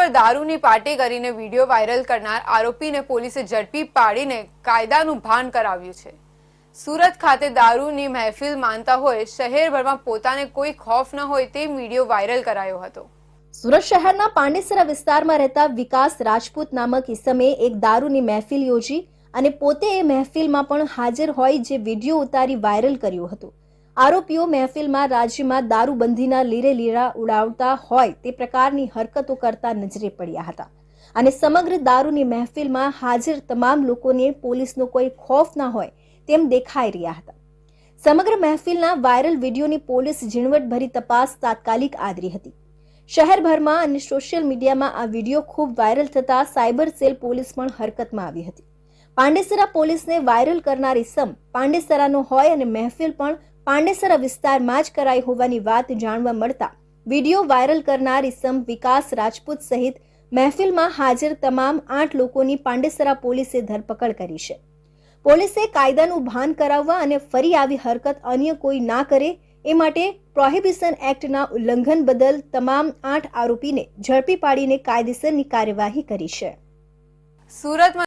પર દારૂની પાર્ટી કરીને વિડીયો વાયરલ કરનાર આરોપીને પોલીસે ઝડપી પાડીને કાયદાનું ભાન કરાવ્યું છે। સુરત ખાતે દારૂની મહેફિલ માનતા હોય શહેરભરમાં પોતાને કોઈ ખોફ ન હોય તેમ વિડીયો વાયરલ કરાયો હતો। સુરત શહેરના પાંડેસરા વિસ્તારમાં રહેતા વિકાસ રાજપૂત નામક ઈસમે એક દારૂની મહેફિલ યોજી અને પોતે એ મહેફિલમાં પણ હાજર હોય જે વિડીયો ઉતારી વાયરલ કર્યો હતો। આરોપીઓ મહેફિલમાં રાજ્યમાં દારૂબંધીના લીરે લીરા ઉડાવતા હોય તે પ્રકારની હરકતો કરતા નજરે પડ્યા હતા અને સમગ્ર દારૂની મહેફિલમાં હાજર તમામ લોકોને પોલીસનો કોઈ ખોફ ના હોય તેમ દેખાઈ રહ્યા હતા। સમગ્ર મહેફિલના વાયરલ વિડીયોની પોલીસ ઝીણવટભરી તપાસ તાત્કાલિક આદરી હતી। શહેરભરમાં અને સોશિયલ મીડિયામાં આ વિડીયો ખૂબ વાયરલ થતા સાયબર સેલ પોલીસ પણ હરકતમાં આવી હતી। પાંડેસરા પોલીસને વાયરલ કરનાર ઇસમ પાંડેસરાનો હોય અને મહેફિલ પણ પાંડેસરા વિસ્તારમાં જ કરાઈ હોવાની વાત જાણવા મળતા વિડીયો વાયરલ કરનાર ઇસમ વિકાસ રાજપૂત સહિત મહેફિલમાં હાજર તમામ 8 લોકોની પાંડેસરા પોલીસે ધરપકડ કરી છે। પોલીસે કાયદાનું ભાન કરાવવા અને ફરી આવી હરકત અન્ય કોઈ ના કરે એ માટે પ્રોહિબિશન એક્ટના ઉલ્લંઘન બદલ તમામ 8 આરોપીને ઝડપી પાડીને કાયદેસરની કાર્યવાહી કરી છે। સુરતમાં